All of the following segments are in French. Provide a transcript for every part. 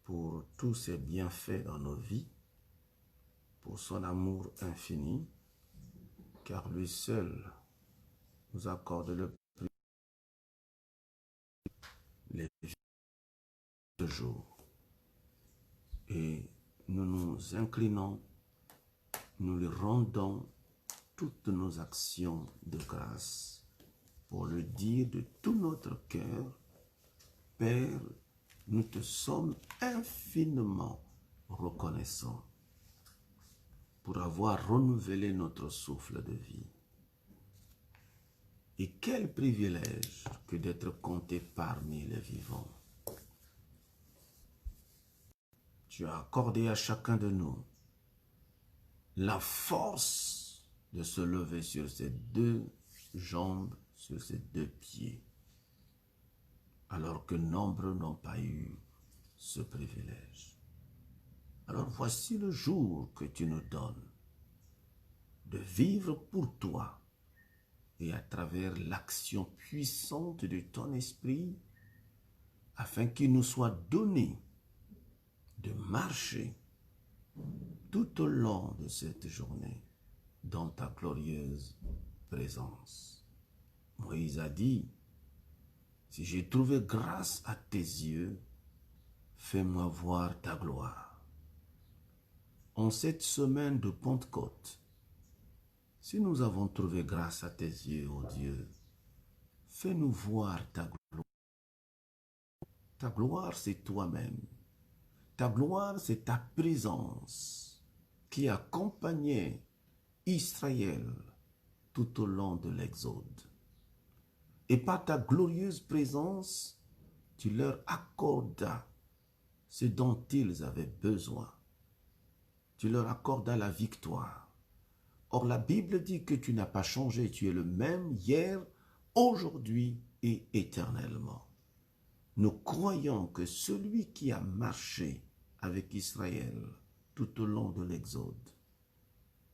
pour tous ses bienfaits dans nos vies, pour son amour infini, car lui seul nous accorde le plus les vies de jour. Et nous nous inclinons, nous lui rendons toutes nos actions de grâce pour le dire de tout notre cœur: Père, nous te sommes infiniment reconnaissants pour avoir renouvelé notre souffle de vie. Et quel privilège que d'être compté parmi les vivants. Tu as accordé à chacun de nous la force de se lever sur ses deux jambes, sur ses deux pieds, alors que nombreux n'ont pas eu ce privilège. Alors voici le jour que tu nous donnes de vivre pour toi et à travers l'action puissante de ton esprit, afin qu'il nous soit donné de marcher tout au long de cette journée dans ta glorieuse présence. Moïse a dit: si j'ai trouvé grâce à tes yeux, fais-moi voir ta gloire. En cette semaine de Pentecôte, si nous avons trouvé grâce à tes yeux, ô Dieu, fais-nous voir ta gloire. Ta gloire, c'est toi-même. Ta gloire, c'est ta présence qui accompagnait Israël tout au long de l'Exode. Et par ta glorieuse présence, tu leur accordas ce dont ils avaient besoin. Tu leur accordas la victoire. Or, la Bible dit que tu n'as pas changé, tu es le même hier, aujourd'hui et éternellement. Nous croyons que celui qui a marché avec Israël tout au long de l'Exode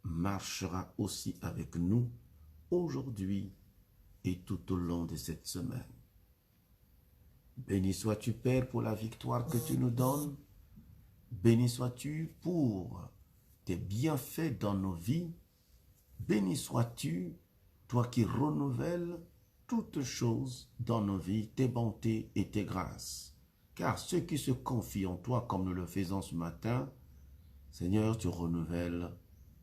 marchera aussi avec nous aujourd'hui et tout au long de cette semaine. Béni sois-tu, Père, pour la victoire que tu nous donnes. Béni sois-tu pour tes bienfaits dans nos vies. Béni sois-tu, toi qui renouvelles toutes choses dans nos vies, tes bontés et tes grâces. Car ceux qui se confient en toi, comme nous le faisons ce matin, Seigneur, tu renouvelles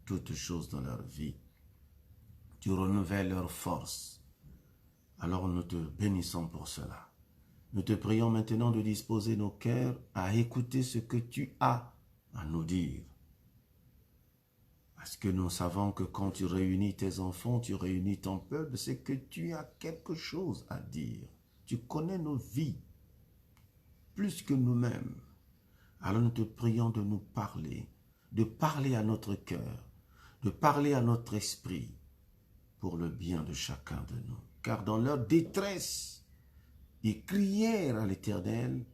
toutes choses dans leur vie. Tu renouvelles leur force. Alors nous te bénissons pour cela. Nous te prions maintenant de disposer nos cœurs à écouter ce que tu as à nous dire. Parce que nous savons que quand tu réunis tes enfants, tu réunis ton peuple, c'est que tu as quelque chose à dire. Tu connais nos vies plus que nous-mêmes. Alors nous te prions de nous parler, de parler à notre cœur, de parler à notre esprit pour le bien de chacun de nous. Car dans leur détresse, ils crièrent à l'Éternel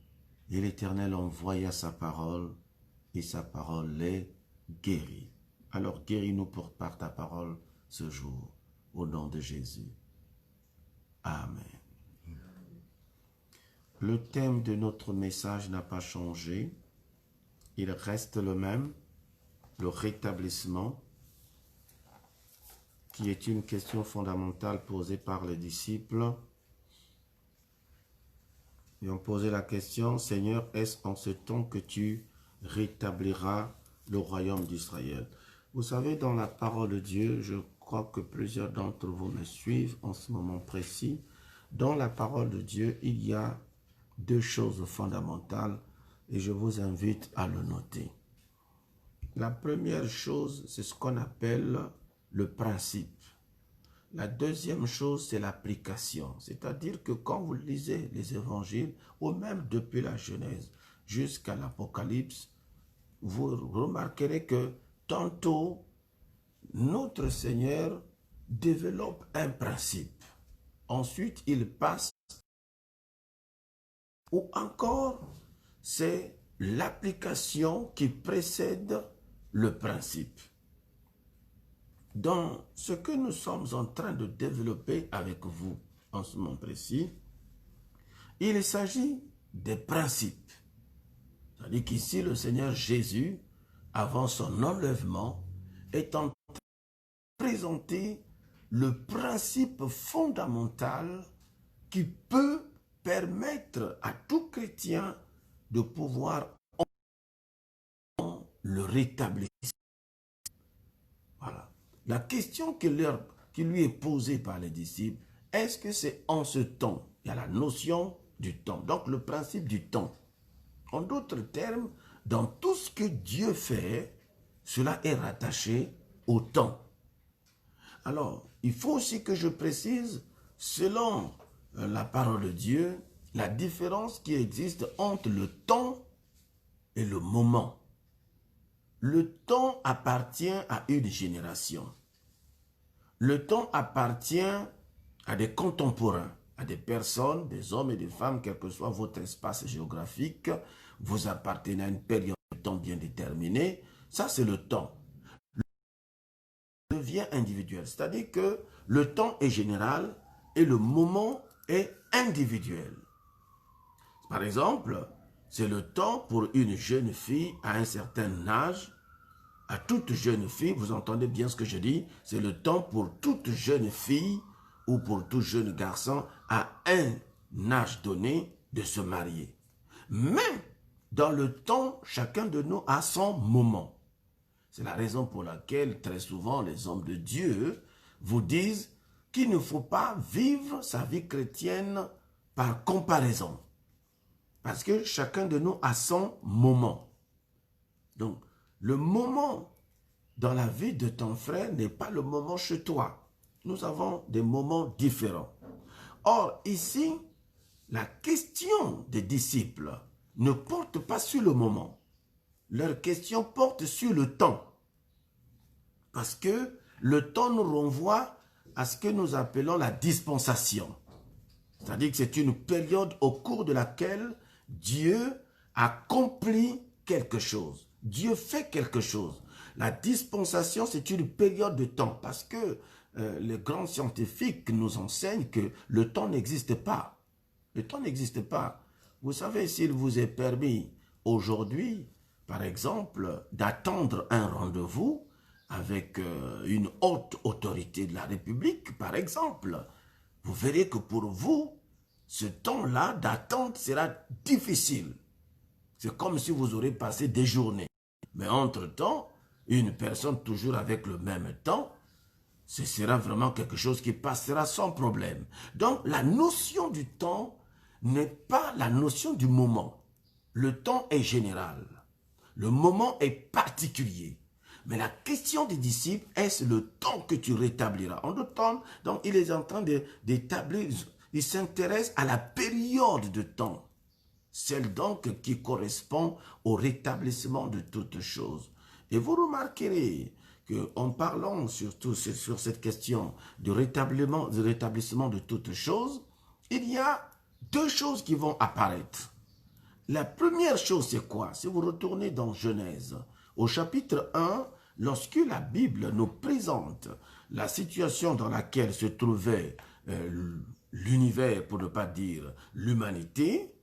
et l'Éternel envoya sa parole et sa parole les guérit. Alors guéris-nous par ta parole ce jour, au nom de Jésus. Amen. Le thème de notre message n'a pas changé. Il reste le même, le rétablissement, qui est une question fondamentale posée par les disciples. Ils ont posé la question: Seigneur, est-ce en ce temps que tu rétabliras le royaume d'Israël? Vous savez, dans la parole de Dieu, je crois que plusieurs d'entre vous me suivent en ce moment précis. Dans la parole de Dieu, il y a deux choses fondamentales et je vous invite à le noter. La première chose, c'est ce qu'on appelle le principe. La deuxième chose, c'est l'application. C'est-à-dire que quand vous lisez les évangiles, ou même depuis la Genèse jusqu'à l'Apocalypse, vous remarquerez que tantôt, notre Seigneur développe un principe. Ensuite, il passe. Ou encore, c'est l'application qui précède le principe. Dans ce que nous sommes en train de développer avec vous en ce moment précis, il s'agit des principes. C'est-à-dire qu'ici, le Seigneur Jésus, avant son enlèvement, est en train de présenter le principe fondamental qui peut permettre à tout chrétien de pouvoir le rétablir. Voilà. La question qui lui est posée par les disciples, est-ce que c'est en ce temps? Il y a la notion du temps, donc le principe du temps. En d'autres termes, dans tout ce que Dieu fait, cela est rattaché au temps. Alors, il faut aussi que je précise, selon la parole de Dieu, la différence qui existe entre le temps et le moment. Le temps appartient à une génération. Le temps appartient à des contemporains, à des personnes, des hommes et des femmes, quel que soit votre espace géographique. Vous appartenez à une période de temps bien déterminée. Ça, c'est le temps. Le temps devient individuel, c'est-à-dire que le temps est général et le moment est individuel. Par exemple, c'est le temps pour une jeune fille à un certain âge. À toute jeune fille, vous entendez bien ce que je dis, c'est le temps pour toute jeune fille ou pour tout jeune garçon à un âge donné de se marier. Mais dans le temps, chacun de nous a son moment. C'est la raison pour laquelle très souvent les hommes de Dieu vous disent qu'il ne faut pas vivre sa vie chrétienne par comparaison. Parce que chacun de nous a son moment. Donc, le moment dans la vie de ton frère n'est pas le moment chez toi. Nous avons des moments différents. Or, ici, la question des disciples ne porte pas sur le moment. Leur question porte sur le temps. Parce que le temps nous renvoie à ce que nous appelons la dispensation. C'est-à-dire que c'est une période au cours de laquelle Dieu accomplit quelque chose. Dieu fait quelque chose. La dispensation, c'est une période de temps parce que les grands scientifiques nous enseignent que le temps n'existe pas. Le temps n'existe pas. Vous savez, s'il vous est permis aujourd'hui, par exemple, d'attendre un rendez-vous avec une haute autorité de la République, par exemple, vous verrez que pour vous, ce temps-là d'attente sera difficile. C'est comme si vous aurez passé des journées. Mais entre-temps, une personne toujours avec le même temps, ce sera vraiment quelque chose qui passera sans problème. Donc, la notion du temps n'est pas la notion du moment. Le temps est général. Le moment est particulier. Mais la question des disciples, est-ce le temps que tu rétabliras? En d'autres temps, donc, il est en train d'établir, il s'intéresse à la période de temps. Celle donc qui correspond au rétablissement de toutes choses. Et vous remarquerez qu'en parlant surtout sur cette question de rétablissement de toutes choses, il y a deux choses qui vont apparaître. La première chose, c'est quoi? Si vous retournez dans Genèse, au chapitre 1, lorsque la Bible nous présente la situation dans laquelle se trouvait l'univers, pour ne pas dire l'humanité,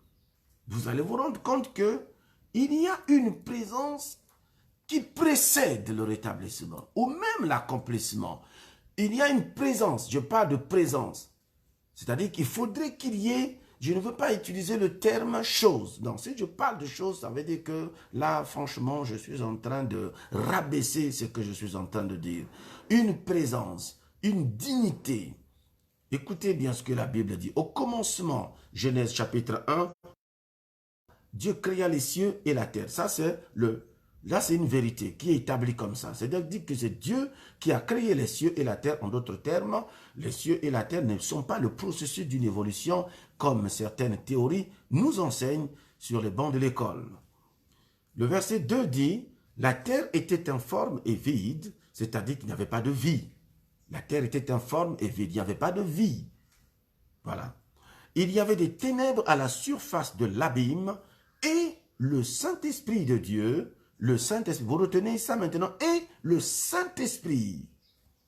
vous allez vous rendre compte qu'il y a une présence qui précède le rétablissement, ou même l'accomplissement. Il y a une présence, je parle de présence. C'est-à-dire qu'il faudrait qu'il y ait, je ne veux pas utiliser le terme chose. Donc, si je parle de chose, ça veut dire que là, franchement, je suis en train de rabaisser ce que je suis en train de dire. Une présence, une dignité. Écoutez bien ce que la Bible dit. Au commencement, Genèse chapitre 1, Dieu créa les cieux et la terre. Ça, c'est une vérité qui est établie comme ça. C'est-à-dire que c'est Dieu qui a créé les cieux et la terre. En d'autres termes, les cieux et la terre ne sont pas le processus d'une évolution comme certaines théories nous enseignent sur les bancs de l'école. Le verset 2 dit, la terre était informe et vide, c'est-à-dire qu'il n'y avait pas de vie. La terre était informe et vide, il n'y avait pas de vie. Voilà. Il y avait des ténèbres à la surface de l'abîme et le Saint-Esprit de Dieu, le Saint-Esprit, vous retenez ça maintenant, et le Saint-Esprit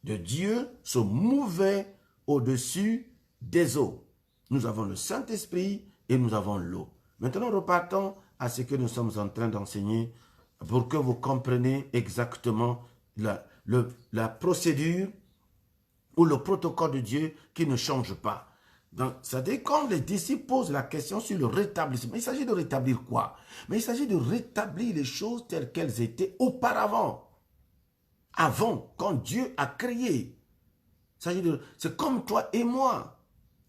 de Dieu se mouvait au-dessus des eaux. Nous avons le Saint-Esprit et nous avons l'eau. Maintenant, repartons à ce que nous sommes en train d'enseigner pour que vous compreniez exactement la procédure ou le protocole de Dieu qui ne change pas. Donc, c'est-à-dire quand les disciples posent la question sur le rétablissement, il s'agit de rétablir quoi? Mais il s'agit de rétablir les choses telles qu'elles étaient auparavant. Avant, quand Dieu a créé. C'est comme toi et moi.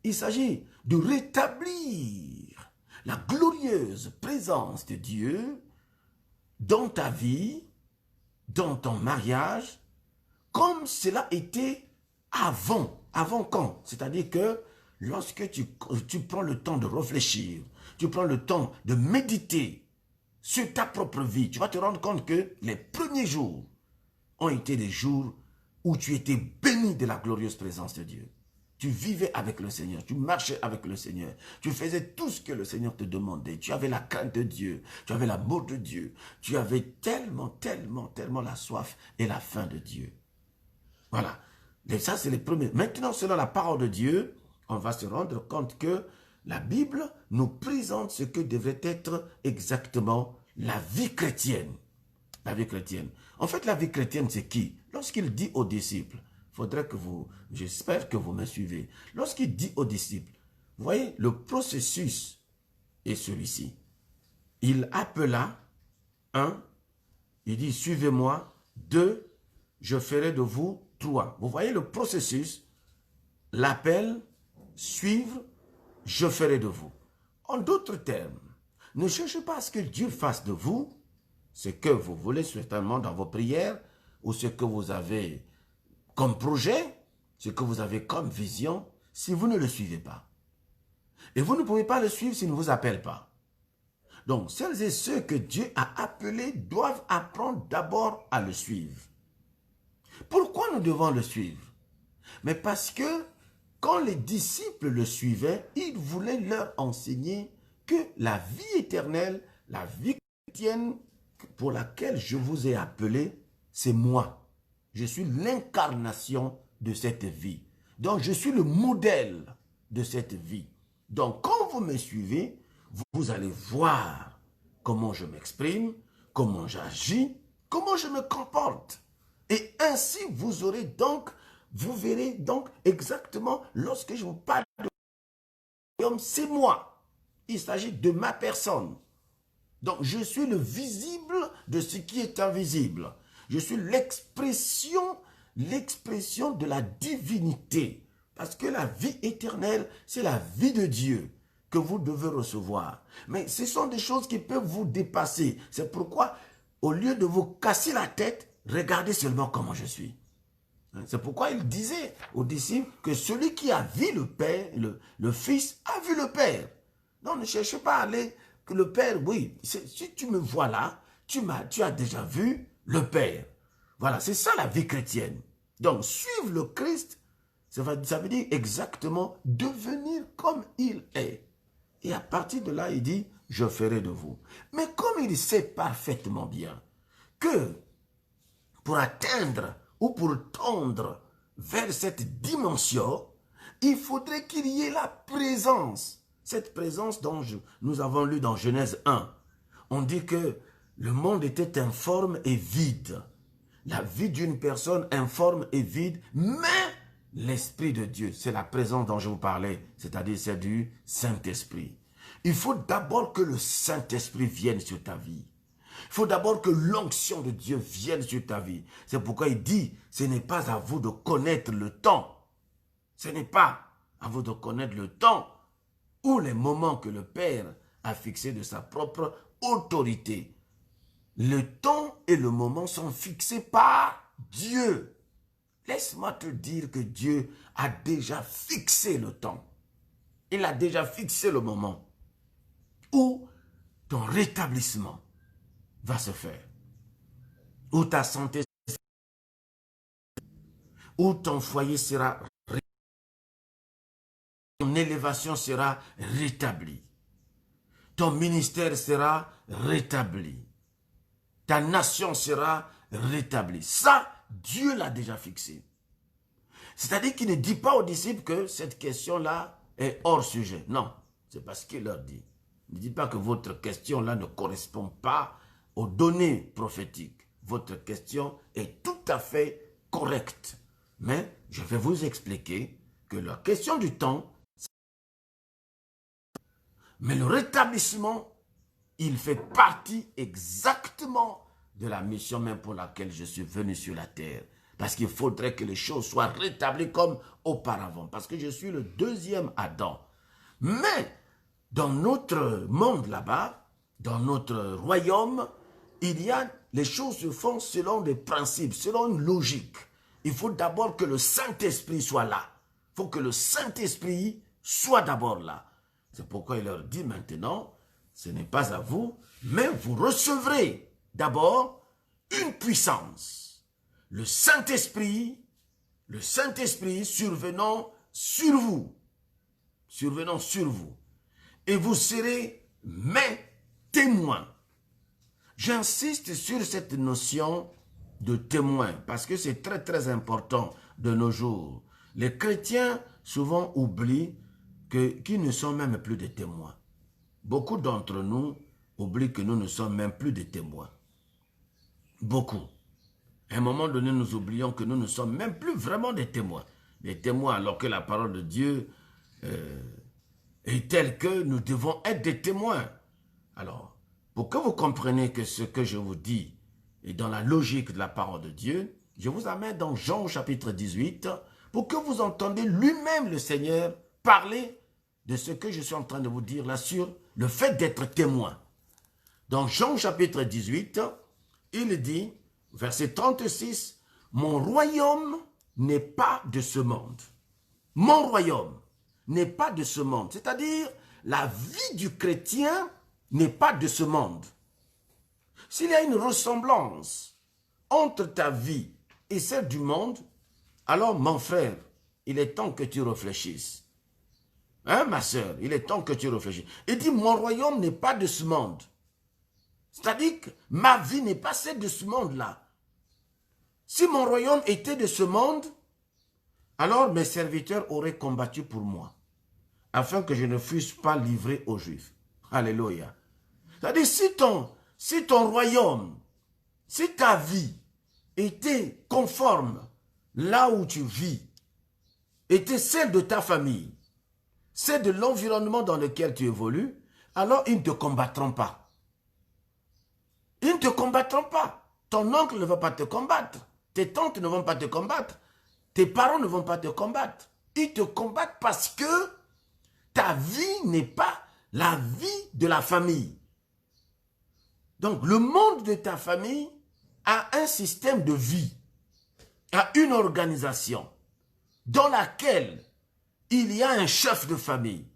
Il s'agit de rétablir la glorieuse présence de Dieu dans ta vie, dans ton mariage, comme cela était avant. Avant quand? C'est-à-dire que lorsque tu prends le temps de réfléchir, tu prends le temps de méditer sur ta propre vie, tu vas te rendre compte que les premiers jours ont été des jours où tu étais béni de la glorieuse présence de Dieu. Tu vivais avec le Seigneur, tu marchais avec le Seigneur, tu faisais tout ce que le Seigneur te demandait, tu avais la crainte de Dieu, tu avais l'amour de Dieu, tu avais tellement la soif et la faim de Dieu. Voilà, et ça c'est les premiers. Maintenant, selon la parole de Dieu, on va se rendre compte que la Bible nous présente ce que devrait être exactement la vie chrétienne. La vie chrétienne. En fait, la vie chrétienne, c'est qui? Lorsqu'il dit aux disciples, j'espère que vous me suivez. Lorsqu'il dit aux disciples, vous voyez, le processus est celui-ci. Il appela, 1, il dit, suivez-moi, 2, je ferai de vous 3. Vous voyez le processus, l'appel, suivre, je ferai de vous. En d'autres termes, ne cherchez pas à ce que Dieu fasse de vous ce que vous voulez certainement dans vos prières ou ce que vous avez comme projet, ce que vous avez comme vision, si vous ne le suivez pas. Et vous ne pouvez pas le suivre s'il ne vous appelle pas. Donc, celles et ceux que Dieu a appelés doivent apprendre d'abord à le suivre. Pourquoi nous devons le suivre? Mais parce que quand les disciples le suivaient, ils voulaient leur enseigner que la vie éternelle, la vie chrétienne pour laquelle je vous ai appelé, c'est moi. Je suis l'incarnation de cette vie. Donc, je suis le modèle de cette vie. Donc, quand vous me suivez, vous allez voir comment je m'exprime, comment j'agis, comment je me comporte. Et ainsi, vous verrez donc exactement lorsque je vous parle de l'homme, c'est moi. Il s'agit de ma personne. Donc, je suis le visible de ce qui est invisible. Je suis l'expression de la divinité. Parce que la vie éternelle, c'est la vie de Dieu que vous devez recevoir. Mais ce sont des choses qui peuvent vous dépasser. C'est pourquoi, au lieu de vous casser la tête, regardez seulement comment je suis. C'est pourquoi il disait aux disciples que celui qui a vu le Père, le Fils, a vu le Père. Non, ne cherchez pas à aller... que le Père, oui, si tu me vois là, tu as déjà vu le Père. Voilà, c'est ça la vie chrétienne. Donc, suivre le Christ, ça veut dire exactement devenir comme il est. Et à partir de là, il dit, je ferai de vous. Mais comme il sait parfaitement bien que pour atteindre ou pour tendre vers cette dimension, il faudrait qu'il y ait la présence. Cette présence dont nous avons lu dans Genèse 1. On dit que le monde était informe et vide. La vie d'une personne informe et vide, mais l'Esprit de Dieu, c'est la présence dont je vous parlais, c'est-à-dire c'est du Saint-Esprit. Il faut d'abord que le Saint-Esprit vienne sur ta vie. Il faut d'abord que l'onction de Dieu vienne sur ta vie. C'est pourquoi il dit, ce n'est pas à vous de connaître le temps. Ce n'est pas à vous de connaître le temps ou les moments que le Père a fixés de sa propre autorité. Le temps et le moment sont fixés par Dieu. Laisse-moi te dire que Dieu a déjà fixé le temps. Il a déjà fixé le moment où ton rétablissement va se faire. Où ta santé, où ton foyer sera rétabli. Ton élévation sera rétablie. Ton ministère sera rétabli. Ta nation sera rétablie. Ça, Dieu l'a déjà fixé. C'est-à-dire qu'il ne dit pas aux disciples que cette question-là est hors sujet. Non, c'est parce qu'il leur dit. Ne dites pas que votre question là ne correspond pas aux données prophétiques. Votre question est tout à fait correcte. Mais je vais vous expliquer que la question du temps, mais le rétablissement, il fait partie exactement de la mission même pour laquelle je suis venu sur la terre. Parce qu'il faudrait que les choses soient rétablies comme auparavant. Parce que je suis le deuxième Adam. Mais dans notre monde là-bas, dans notre royaume, les choses se font selon des principes, selon une logique. Il faut d'abord que le Saint-Esprit soit là. Il faut que le Saint-Esprit soit d'abord là. C'est pourquoi il leur dit maintenant, ce n'est pas à vous, mais vous recevrez d'abord une puissance. Le Saint-Esprit survenant sur vous. Survenant sur vous. Et vous serez mes témoins. J'insiste sur cette notion de témoin parce que c'est très très important de nos jours. Les chrétiens souvent oublient qu'ils ne sont même plus des témoins. Beaucoup d'entre nous oublient que nous ne sommes même plus des témoins. Beaucoup. À un moment donné, nous oublions que nous ne sommes même plus vraiment des témoins. Des témoins alors que la parole de Dieu est telle que nous devons être des témoins. Alors, pour que vous compreniez que ce que je vous dis est dans la logique de la parole de Dieu, je vous amène dans Jean au chapitre 18 pour que vous entendiez lui-même le Seigneur parler de ce que je suis en train de vous dire là sur le fait d'être témoin. Dans Jean chapitre 18, il dit, verset 36, « Mon royaume n'est pas de ce monde. Mon royaume n'est pas de ce monde. » C'est-à-dire, la vie du chrétien n'est pas de ce monde. S'il y a une ressemblance entre ta vie et celle du monde, alors mon frère, il est temps que tu réfléchisses. Hein, ma soeur, il est temps que tu réfléchisses. Il dit, mon royaume n'est pas de ce monde. C'est-à-dire que ma vie n'est pas celle de ce monde-là. Si mon royaume était de ce monde, alors mes serviteurs auraient combattu pour moi, afin que je ne fusse pas livré aux Juifs. Alléluia. C'est-à-dire, si ton royaume, si ta vie était conforme là où tu vis, était celle de ta famille, celle de l'environnement dans lequel tu évolues, alors ils ne te combattront pas. Ils ne te combattront pas. Ton oncle ne va pas te combattre. Tes tantes ne vont pas te combattre. Tes parents ne vont pas te combattre. Ils te combattent parce que ta vie n'est pas la vie de la famille. Donc, le monde de ta famille a un système de vie, a une organisation dans laquelle il y a un chef de famille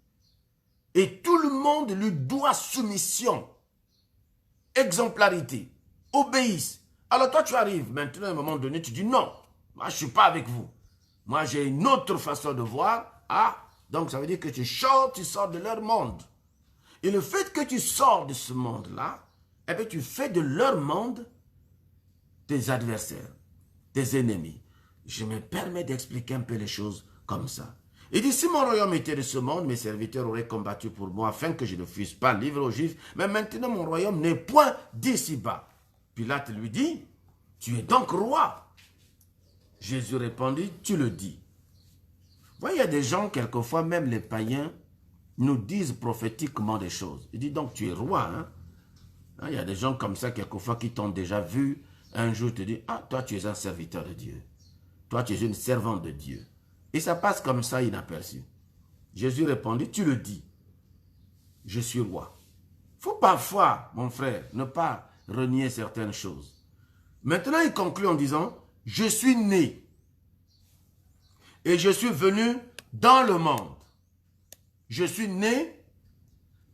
et tout le monde lui doit soumission, exemplarité, obéisse. Alors toi, tu arrives maintenant à un moment donné, tu dis non, moi je ne suis pas avec vous. Moi j'ai une autre façon de voir. Ah, donc ça veut dire que tu sors de leur monde. Et le fait que tu sors de ce monde-là, eh bien, tu fais de leur monde tes adversaires, tes ennemis. Je me permets d'expliquer un peu les choses comme ça. Il dit, si mon royaume était de ce monde, mes serviteurs auraient combattu pour moi afin que je ne fusse pas livré aux Juifs. Mais maintenant, mon royaume n'est point d'ici-bas. Pilate lui dit, tu es donc roi. Jésus répondit, tu le dis. Vous voyez, il y a des gens, quelquefois, même les païens, nous disent prophétiquement des choses. Il dit, donc tu es roi. Hein? Il y a des gens comme ça, quelquefois, qui t'ont déjà vu. Un jour, te disent, ah, toi, tu es un serviteur de Dieu. Toi, tu es une servante de Dieu. Et ça passe comme ça, inaperçu. Jésus répondit, tu le dis. Je suis roi. Il faut parfois, mon frère, ne pas renier certaines choses. Maintenant, il conclut en disant, je suis né et je suis venu dans le monde. Je suis né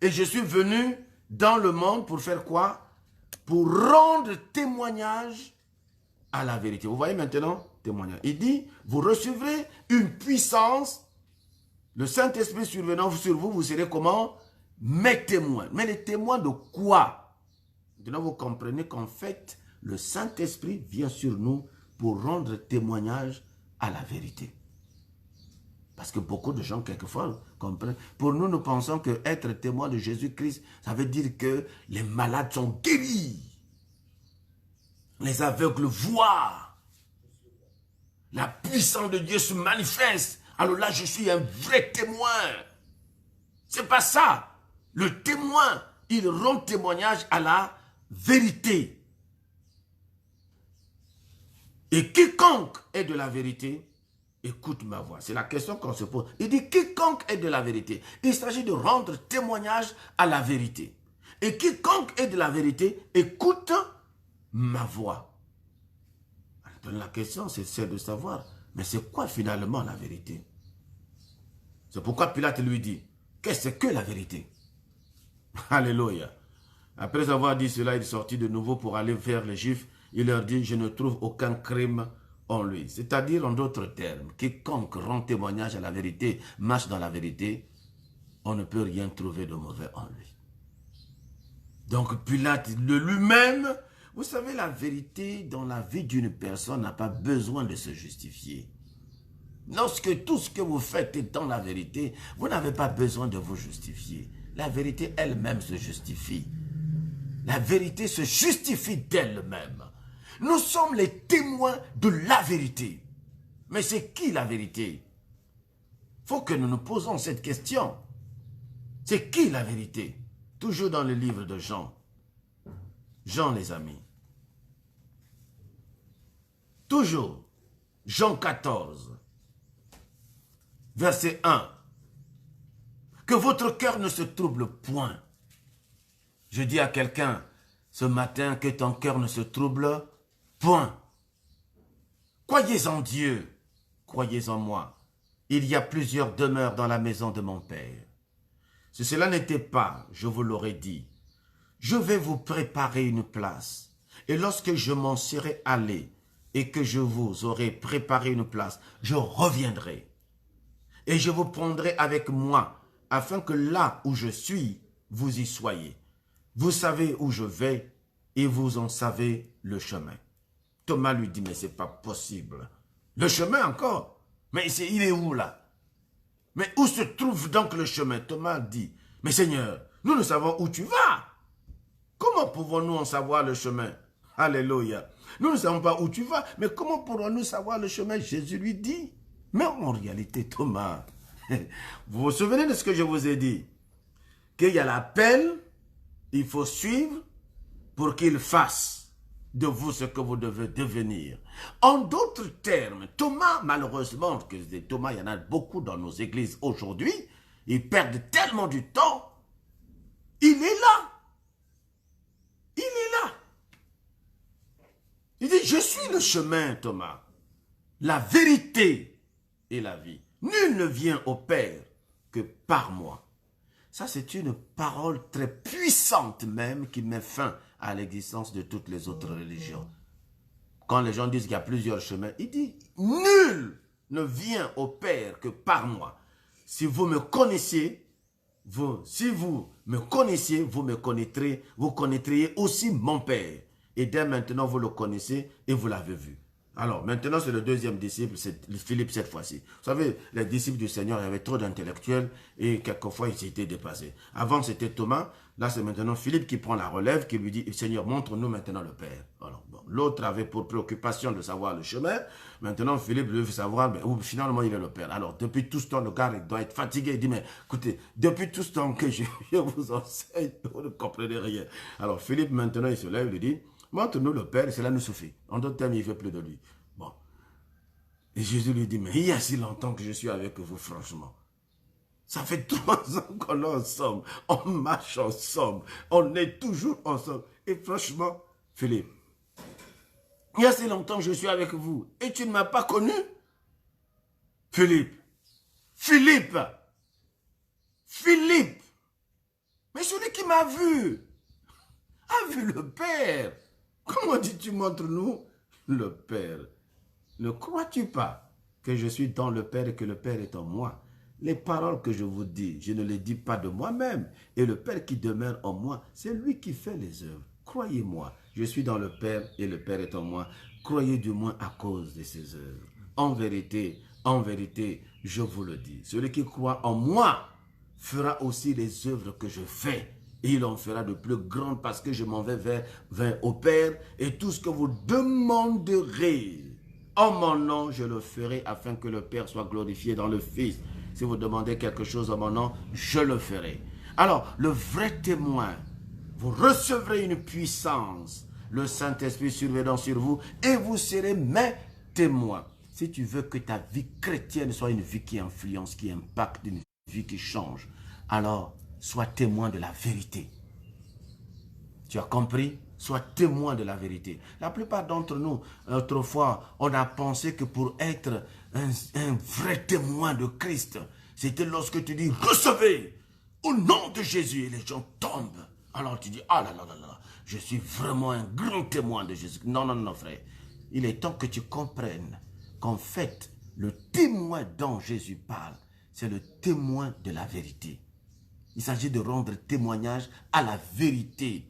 et je suis venu dans le monde pour faire quoi? Pour rendre témoignage à la vérité. Vous voyez maintenant, témoignage. Il dit, vous recevrez une puissance, le Saint-Esprit survenant sur vous, vous serez comment? Mes témoins. Mais les témoins de quoi? Maintenant, vous comprenez qu'en fait, le Saint-Esprit vient sur nous pour rendre témoignage à la vérité. Parce que beaucoup de gens, quelquefois, comprennent. Pour nous, nous pensons que être témoin de Jésus-Christ, ça veut dire que les malades sont guéris. Les aveugles voient. La puissance de Dieu se manifeste. Alors là, je suis un vrai témoin. C'est pas ça. Le témoin, il rend témoignage à la vérité. Et quiconque est de la vérité, écoute ma voix. C'est la question qu'on se pose. Il dit quiconque est de la vérité. Il s'agit de rendre témoignage à la vérité. Et quiconque est de la vérité, écoute ma voix. Alors, la question, c'est celle de savoir, mais c'est quoi finalement la vérité? C'est pourquoi Pilate lui dit, qu'est-ce que la vérité? Alléluia. Après avoir dit cela, il sortit de nouveau pour aller vers les Juifs. Il leur dit, je ne trouve aucun crime en lui. C'est-à-dire, en d'autres termes, quiconque rend témoignage à la vérité, marche dans la vérité, on ne peut rien trouver de mauvais en lui. Donc Pilate, de lui-même, vous savez, la vérité dans la vie d'une personne n'a pas besoin de se justifier. Lorsque tout ce que vous faites est dans la vérité, vous n'avez pas besoin de vous justifier. La vérité elle-même se justifie. La vérité se justifie d'elle-même. Nous sommes les témoins de la vérité. Mais c'est qui la vérité? Il faut que nous nous posons cette question. C'est qui la vérité? Toujours dans le livre de Jean. Jean, les amis. Toujours. Jean 14. Verset 1. Que votre cœur ne se trouble point. Je dis à quelqu'un ce matin que ton cœur ne se trouble point. Croyez en Dieu, croyez en moi. Il y a plusieurs demeures dans la maison de mon Père. Si cela n'était pas, je vous l'aurais dit, je vais vous préparer une place. Et lorsque je m'en serai allé et que je vous aurai préparé une place, je reviendrai. Et je vous prendrai avec moi, afin que là où je suis, vous y soyez. Vous savez où je vais et vous en savez le chemin. Thomas lui dit, mais c'est pas possible. Le chemin encore? Mais il est où là? Mais où se trouve donc le chemin? Thomas dit, mais Seigneur, nous ne savons où tu vas. Comment pouvons-nous en savoir le chemin? Alléluia. Nous ne savons pas où tu vas, mais comment pourrons-nous savoir le chemin? Jésus lui dit, mais en réalité, Thomas, vous vous souvenez de ce que je vous ai dit? Qu'il y a l'appel, il faut suivre pour qu'il fasse de vous ce que vous devez devenir. En d'autres termes, Thomas, malheureusement, que Thomas, il y en a beaucoup dans nos églises aujourd'hui, ils perdent tellement du temps, il est là. Il est là. Il dit, je suis le chemin, Thomas, la vérité et la vie. Nul ne vient au Père que par moi. Ça, c'est une parole très puissante même qui met fin à l'existence de toutes les autres religions. Quand les gens disent qu'il y a plusieurs chemins, il dit, nul ne vient au Père que par moi. Si vous me connaissiez, si vous me connaissiez, vous me connaîtrez, vous connaîtriez aussi mon Père. Et dès maintenant, vous le connaissez et vous l'avez vu. Alors, maintenant, c'est le deuxième disciple, c'est Philippe cette fois-ci. Vous savez, les disciples du Seigneur, il y avait trop d'intellectuels et quelquefois, ils s'étaient dépassés. Avant, c'était Thomas. Là, c'est maintenant Philippe qui prend la relève, qui lui dit, Seigneur, montre-nous maintenant le Père. Alors, bon, l'autre avait pour préoccupation de savoir le chemin. Maintenant, Philippe veut savoir où finalement il est le Père. Alors, depuis tout ce temps, le gars il doit être fatigué. Il dit, mais écoutez, depuis tout ce temps que je vous enseigne, vous ne comprenez rien. Alors, Philippe, maintenant, il se lève, il lui dit, montre-nous le Père, et cela nous suffit. En d'autres termes, il ne veut plus de lui. Bon. Et Jésus lui dit, mais il y a si longtemps que je suis avec vous, franchement. Ça fait 3 ans qu'on est ensemble. On marche ensemble. On est toujours ensemble. Et franchement, Philippe, il y a si longtemps que je suis avec vous. Et tu ne m'as pas connu? Philippe. Philippe. Philippe. Mais celui qui m'a vu a vu le Père. Comment dis-tu, montre-nous le Père? Ne crois-tu pas que je suis dans le Père et que le Père est en moi? Les paroles que je vous dis, je ne les dis pas de moi-même. Et le Père qui demeure en moi, c'est lui qui fait les œuvres. Croyez-moi, je suis dans le Père et le Père est en moi. Croyez du moins à cause de ces œuvres. En vérité, En vérité, je vous le dis, celui qui croit en moi fera aussi les œuvres que je fais. Et il en fera de plus grandes parce que je m'en vais vers au Père. Et tout ce que vous demanderez en mon nom, je le ferai afin que le Père soit glorifié dans le Fils. Si vous demandez quelque chose en mon nom, je le ferai. Alors, le vrai témoin, vous recevrez une puissance, le Saint-Esprit survenant sur vous, et vous serez mes témoins. Si tu veux que ta vie chrétienne soit une vie qui influence, qui impacte, une vie qui change, alors sois témoin de la vérité. Tu as compris? Sois témoin de la vérité. La plupart d'entre nous, autrefois, on a pensé que pour être un vrai témoin de Christ, c'était lorsque tu dis « Recevez au nom de Jésus » et les gens tombent. Alors tu dis « Ah là là là là, je suis vraiment un grand témoin de Jésus. » Non, non, non, frère. Il est temps que tu comprennes qu'en fait, le témoin dont Jésus parle, c'est le témoin de la vérité. Il s'agit de rendre témoignage à la vérité.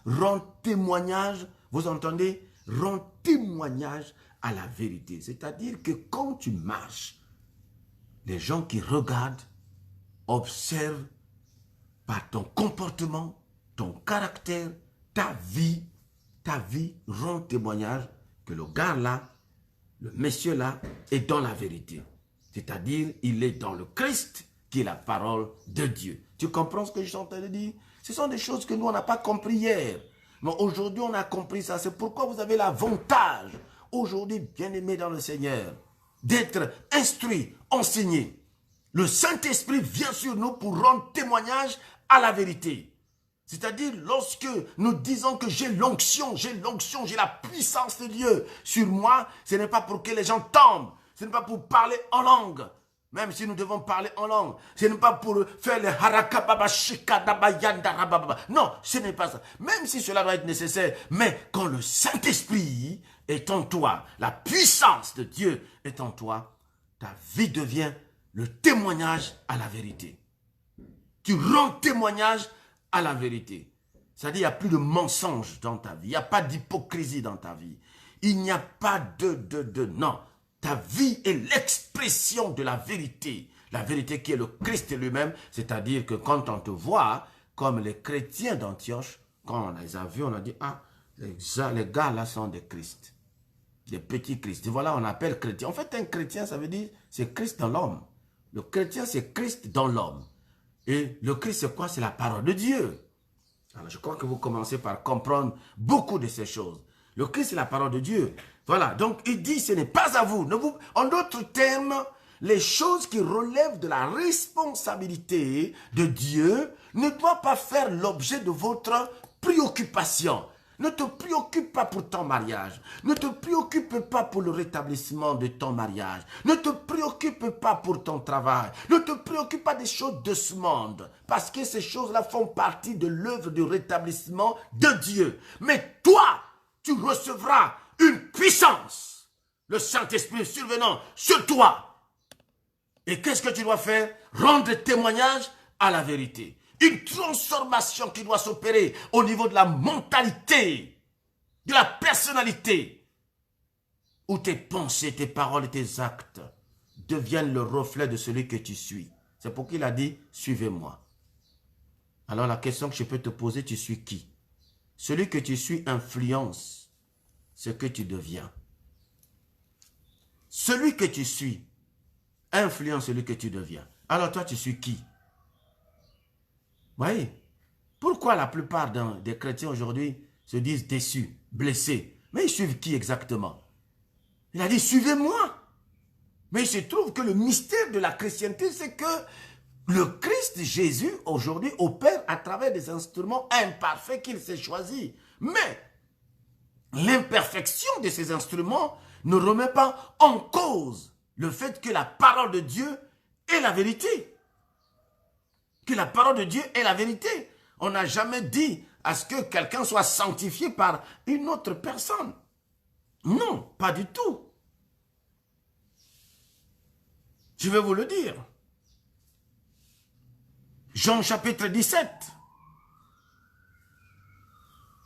Rendre témoignage, vous entendez? Rendre témoignage à la vérité. C'est-à-dire que quand tu marches, les gens qui regardent, observent par ton comportement, ton caractère, ta vie rend témoignage que le gars là, le monsieur là, est dans la vérité. C'est-à-dire, il est dans le Christ, qui est la parole de Dieu. Tu comprends ce que je suis en train de dire? Ce sont des choses que nous, on n'a pas compris hier. Mais aujourd'hui, on a compris ça. C'est pourquoi vous avez l'avantage, aujourd'hui, bien-aimés dans le Seigneur, d'être instruits, enseignés. Le Saint-Esprit vient sur nous pour rendre témoignage à la vérité. C'est-à-dire, lorsque nous disons que j'ai l'onction, j'ai la puissance de Dieu sur moi, ce n'est pas pour que les gens tombent, ce n'est pas pour parler en langue, même si nous devons parler en langue, ce n'est pas pour faire les harakababa, shikadaba, yandarababa. Non, ce n'est pas ça. Même si cela doit être nécessaire, mais quand le Saint-Esprit est en toi, la puissance de Dieu est en toi, ta vie devient le témoignage à la vérité. Tu rends témoignage à la vérité. C'est-à-dire, il n'y a plus de mensonges dans ta vie. Il n'y a pas d'hypocrisie dans ta vie. Il n'y a pas non. Ta vie est l'expression de la vérité. La vérité qui est le Christ lui-même. C'est-à-dire que quand on te voit, comme les chrétiens d'Antioche, quand on les a vus, on a dit, ah, les gars là sont des Christ. Des petits Christ. Voilà, on appelle chrétien. En fait, un chrétien, ça veut dire, c'est Christ dans l'homme. Le chrétien, c'est Christ dans l'homme. Et le Christ, c'est quoi? C'est la parole de Dieu. Alors, je crois que vous commencez par comprendre beaucoup de ces choses. Le Christ, c'est la parole de Dieu. Voilà, donc il dit, ce n'est pas à vous. En d'autres termes, les choses qui relèvent de la responsabilité de Dieu ne doivent pas faire l'objet de votre préoccupation. Ne te préoccupe pas pour ton mariage. Ne te préoccupe pas pour le rétablissement de ton mariage. Ne te préoccupe pas pour ton travail. Ne te préoccupe pas des choses de ce monde. Parce que ces choses-là font partie de l'œuvre du rétablissement de Dieu. Mais toi, tu recevras une puissance. Le Saint-Esprit survenant sur toi. Et qu'est-ce que tu dois faire? Rendre témoignage à la vérité. Une transformation qui doit s'opérer au niveau de la mentalité, de la personnalité, où tes pensées, tes paroles et tes actes deviennent le reflet de celui que tu suis. C'est pour qu'il a dit, suivez-moi. Alors la question que je peux te poser, tu suis qui? Celui que tu suis influence ce que tu deviens. Celui que tu suis influence celui que tu deviens. Alors toi, tu suis qui? Vous voyez, pourquoi la plupart des chrétiens aujourd'hui se disent déçus, blessés? Mais ils suivent qui exactement? Il a dit, suivez-moi. Mais il se trouve que le mystère de la chrétienté, c'est que le Christ Jésus, aujourd'hui, opère à travers des instruments imparfaits qu'il s'est choisis. Mais l'imperfection de ces instruments ne remet pas en cause le fait que la parole de Dieu est la vérité. Que la parole de Dieu est la vérité. On n'a jamais dit à ce que quelqu'un soit sanctifié par une autre personne. Non, pas du tout. Je vais vous le dire. Jean chapitre 17.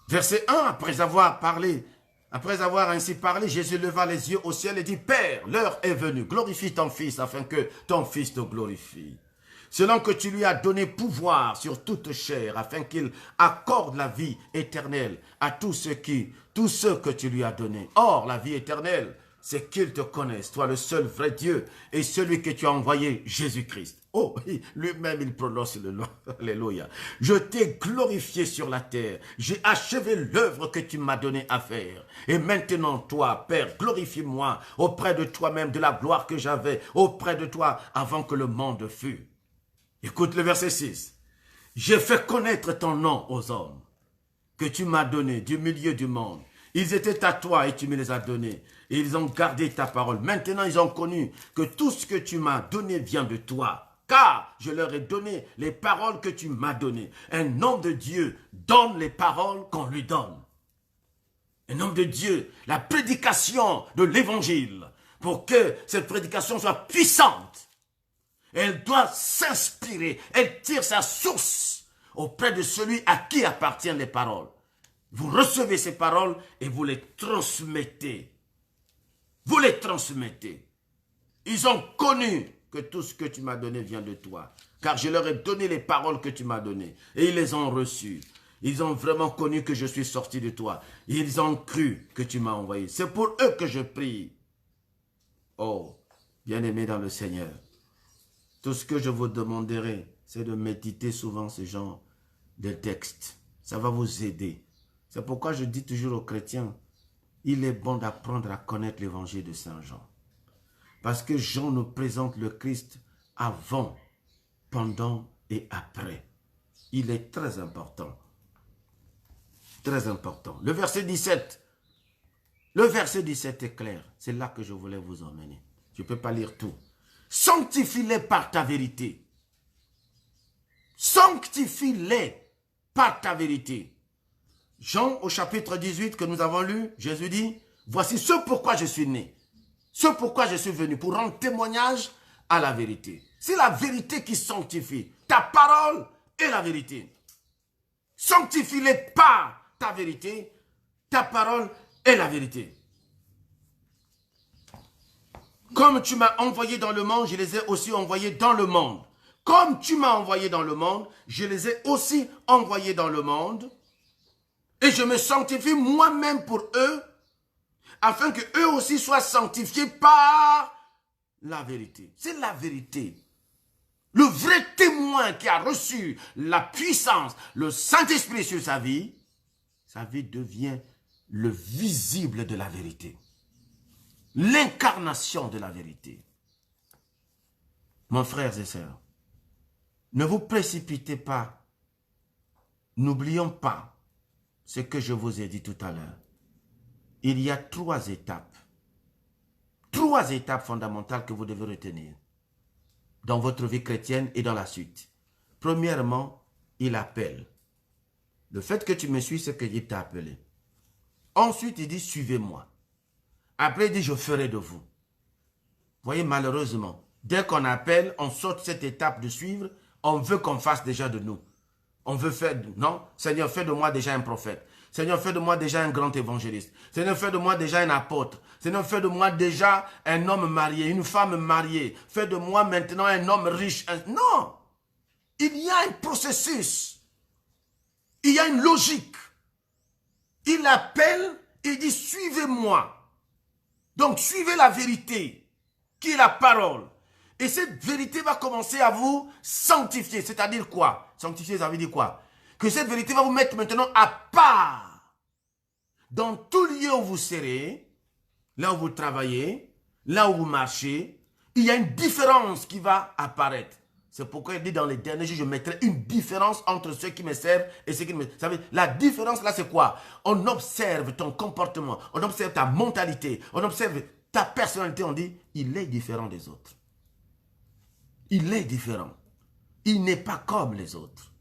Verset 1, après avoir parlé Après avoir ainsi parlé, Jésus leva les yeux au ciel et dit, Père, l'heure est venue, glorifie ton Fils afin que ton Fils te glorifie. Selon que tu lui as donné pouvoir sur toute chair, afin qu'il accorde la vie éternelle à tous ceux que tu lui as donnés. Or, la vie éternelle, c'est qu'ils te connaissent, toi le seul vrai Dieu, et celui que tu as envoyé, Jésus-Christ. Oh, lui-même il prononce le nom. Alléluia. Je t'ai glorifié sur la terre. J'ai achevé l'œuvre que tu m'as donné à faire. Et maintenant, toi, Père, glorifie-moi auprès de toi-même de la gloire que j'avais auprès de toi avant que le monde fût. Écoute le verset 6. J'ai fait connaître ton nom aux hommes que tu m'as donné du milieu du monde. Ils étaient à toi et tu me les as donnés. Et ils ont gardé ta parole. Maintenant, ils ont connu que tout ce que tu m'as donné vient de toi. Car je leur ai donné les paroles que tu m'as données. Un homme de Dieu donne les paroles qu'on lui donne. Un homme de Dieu, la prédication de l'évangile, pour que cette prédication soit puissante, elle doit s'inspirer, elle tire sa source auprès de celui à qui appartiennent les paroles. Vous recevez ces paroles et vous les transmettez. Vous les transmettez. Ils ont connu que tout ce que tu m'as donné vient de toi. Car je leur ai donné les paroles que tu m'as données. Et ils les ont reçues. Ils ont vraiment connu que je suis sorti de toi. Ils ont cru que tu m'as envoyé. C'est pour eux que je prie. Oh, bien-aimés dans le Seigneur. Tout ce que je vous demanderai, c'est de méditer souvent ce genre de texte. Ça va vous aider. C'est pourquoi je dis toujours aux chrétiens, il est bon d'apprendre à connaître l'évangile de Saint Jean. Parce que Jean nous présente le Christ avant, pendant et après. Il est très important. Très important. Le verset 17. Le verset 17 est clair. C'est là que je voulais vous emmener. Je ne peux pas lire tout. Sanctifie-les par ta vérité. Sanctifie-les par ta vérité. Jean au chapitre 18 que nous avons lu, Jésus dit, voici ce pourquoi je suis né. Ce pourquoi je suis venu, pour rendre témoignage à la vérité. C'est la vérité qui sanctifie. Ta parole est la vérité. Sanctifie-les par ta vérité. Ta parole est la vérité. Comme tu m'as envoyé dans le monde, je les ai aussi envoyés dans le monde. Comme tu m'as envoyé dans le monde, je les ai aussi envoyés dans le monde. Et je me sanctifie moi-même pour eux, afin qu'eux aussi soient sanctifiés par la vérité. C'est la vérité. Le vrai témoin qui a reçu la puissance, le Saint-Esprit sur sa vie devient le visible de la vérité. L'incarnation de la vérité. Mon frères et sœurs, ne vous précipitez pas. N'oublions pas ce que je vous ai dit tout à l'heure. Il y a 3 étapes. 3 étapes fondamentales que vous devez retenir dans votre vie chrétienne et dans la suite. Premièrement, il appelle. Le fait que tu me suis, c'est qu'il t'a appelé. Ensuite, il dit, suivez-moi. Après, il dit, je ferai de vous. Vous voyez, malheureusement, dès qu'on appelle, on saute cette étape de suivre, on veut qu'on fasse déjà de nous. On veut faire, non, Seigneur, fais de moi déjà un prophète. Seigneur, fais de moi déjà un grand évangéliste. Seigneur, fais de moi déjà un apôtre. Seigneur, fais de moi déjà un homme marié, une femme mariée. Fais de moi maintenant un homme riche. Non, il y a un processus. Il y a une logique. Il appelle, il dit, suivez-moi. Donc, suivez la vérité, qui est la parole. Et cette vérité va commencer à vous sanctifier. C'est-à-dire quoi? Sanctifier, ça veut dire quoi? Que cette vérité va vous mettre maintenant à part. Dans tout lieu où vous serez, là où vous travaillez, là où vous marchez, il y a une différence qui va apparaître. C'est pourquoi il dit dans les derniers jours, je mettrai une différence entre ceux qui me servent et ceux qui ne me servent. La différence là, c'est quoi? On observe ton comportement, on observe ta mentalité, on observe ta personnalité, on dit, il est différent des autres. Il est différent. Il n'est pas comme les autres.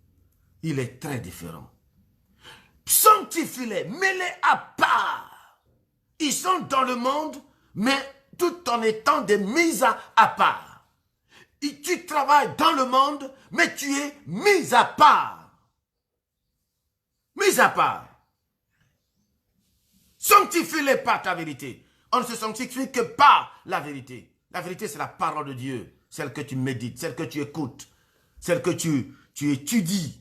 Il est très différent. Sanctifie-les, mets-les à part. Ils sont dans le monde, mais tout en étant des mises à part. Et tu travailles dans le monde, mais tu es mis à part. Mis à part. Sanctifie-les par ta vérité. On ne se sanctifie que par la vérité. La vérité, c'est la parole de Dieu. Celle que tu médites, celle que tu écoutes, celle que tu étudies.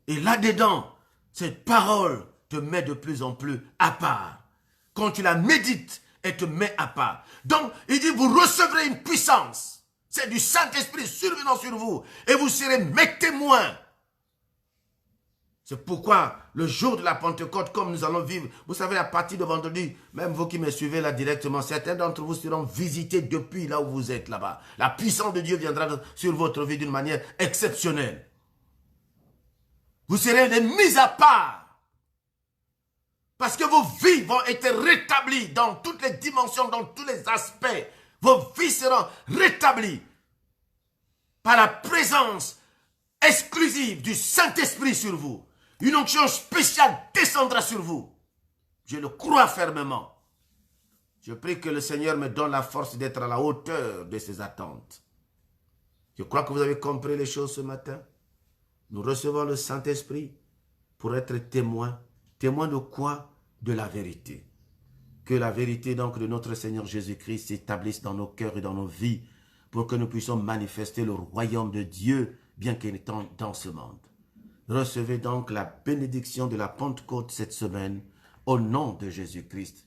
Et là-dedans, cette parole te met de plus en plus à part. Quand tu la médites, elle te met à part. Donc, il dit, vous recevrez une puissance. C'est du Saint-Esprit survenant sur vous. Et vous serez mes témoins. C'est pourquoi le jour de la Pentecôte, comme nous allons vivre, vous savez, à partir de vendredi, même vous qui me suivez là directement, certains d'entre vous seront visités depuis là où vous êtes là-bas. La puissance de Dieu viendra sur votre vie d'une manière exceptionnelle. Vous serez des mis à part. Parce que vos vies vont être rétablies dans toutes les dimensions, dans tous les aspects. Vos vies seront rétablies par la présence exclusive du Saint-Esprit sur vous. Une onction spéciale descendra sur vous. Je le crois fermement. Je prie que le Seigneur me donne la force d'être à la hauteur de ses attentes. Je crois que vous avez compris les choses ce matin. Nous recevons le Saint-Esprit pour être témoins. Témoins de quoi? De la vérité. Que la vérité donc de notre Seigneur Jésus-Christ s'établisse dans nos cœurs et dans nos vies pour que nous puissions manifester le royaume de Dieu bien qu'il est dans ce monde. Recevez donc la bénédiction de la Pentecôte cette semaine au nom de Jésus-Christ.